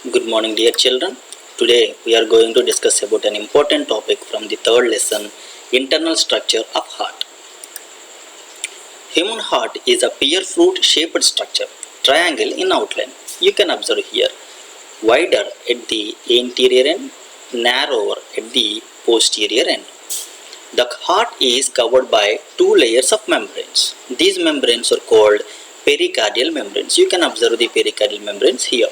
Good morning, dear children. Today we are going to discuss about an important topic from the third lesson, internal structure of heart. Human heart is a pear fruit shaped structure, triangle in outline. You can observe here, wider at the anterior end, narrower at the posterior end. The heart is covered by two layers of membranes. These membranes are called pericardial membranes. You can observe the pericardial membranes here.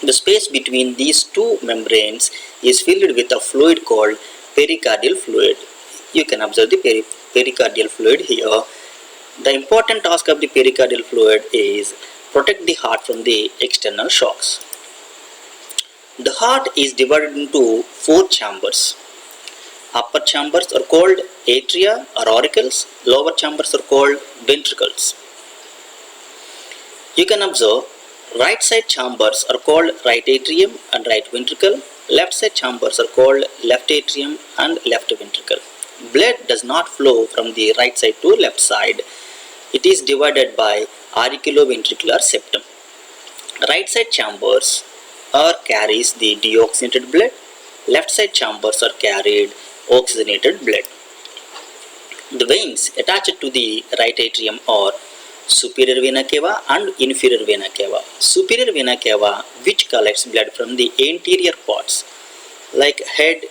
The space between these two membranes is filled with a fluid called pericardial fluid. You can observe the pericardial fluid here. The important task of the pericardial fluid is protect the heart from the external shocks. The heart is divided into four chambers. Upper chambers are called atria or auricles. Lower chambers are called ventricles. You can observe right side chambers are called right atrium and right ventricle. Left side chambers are called left atrium and left ventricle. Blood does not flow from the right side to left side. It is divided by auriculoventricular septum. Right side chambers carries the deoxygenated blood. Left side chambers are carried oxygenated blood. The veins attached to the right atrium are superior vena cava and inferior vena cava. Superior vena cava, which collects blood from the anterior parts like head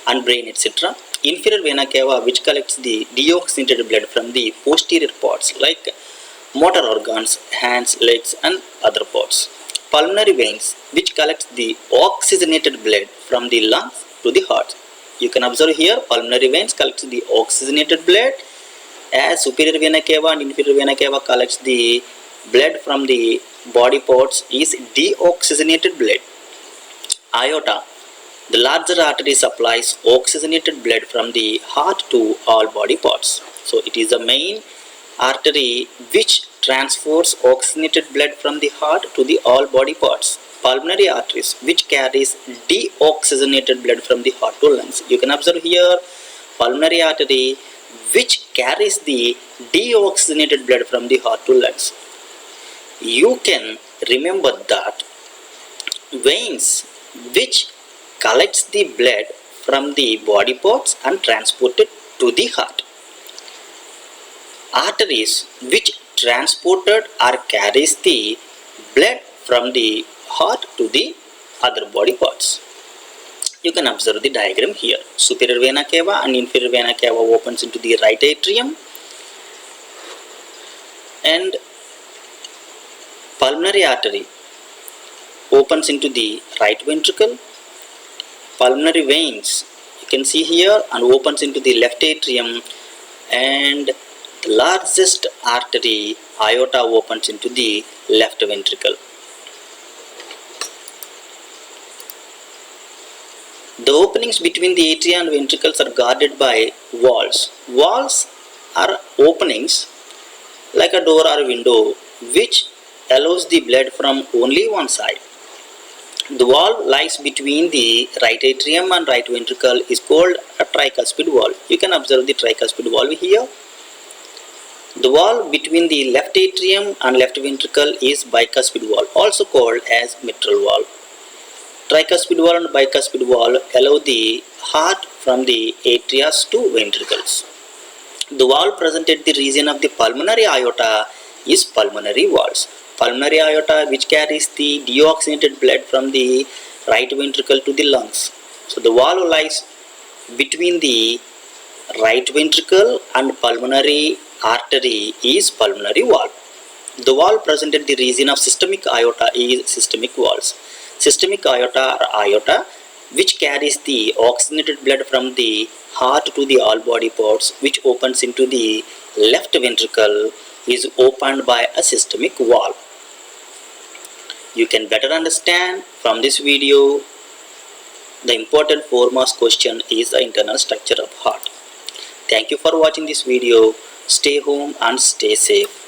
and brain, etc. Inferior vena cava, which collects the deoxygenated blood from the posterior parts like motor organs, hands, legs and other parts. Pulmonary veins, which collects the oxygenated blood from the lungs to the heart. You can observe here, pulmonary veins collects the oxygenated blood, as superior vena cava and inferior vena cava collects the blood from the body parts is deoxygenated blood. Aorta, the larger artery, supplies oxygenated blood from the heart to all body parts. So it is the main artery which transfers oxygenated blood from the heart to the all body parts. Pulmonary arteries, which carries deoxygenated blood from the heart to lungs. You can observe here, pulmonary artery which carries the deoxygenated blood from the heart to lungs. You can remember that veins which collects the blood from the body parts and transport it to the heart. Arteries which transported or carries the blood from the heart to the other body parts. You can observe the diagram here. Superior vena cava and inferior vena cava opens into the right atrium, and pulmonary artery opens into the right ventricle. Pulmonary veins, you can see here, and opens into the left atrium, and the largest artery, aorta, opens into the left ventricle. The openings between the atria and ventricles are guarded by valves. Valves are openings like a door or a window which allows the blood from only one side. The valve lies between the right atrium and right ventricle is called a tricuspid valve. You can observe the tricuspid valve here. The valve between the left atrium and left ventricle is bicuspid valve, also called as mitral valve. Tricuspid valve and bicuspid valve allow the heart from the atria to ventricles. The valve present at the region of the pulmonary aorta is pulmonary valves. Pulmonary aorta which carries the deoxygenated blood from the right ventricle to the lungs. So the valve lies between the right ventricle and pulmonary artery is pulmonary valve. The valve present at the region of systemic aorta is systemic valves. Systemic aorta or aorta which carries the oxygenated blood from the heart to the all body parts, which opens into the left ventricle, is opened by a systemic valve. You can better understand from this video the important 4 marks question is the internal structure of heart. Thank you for watching this video. Stay home and stay safe.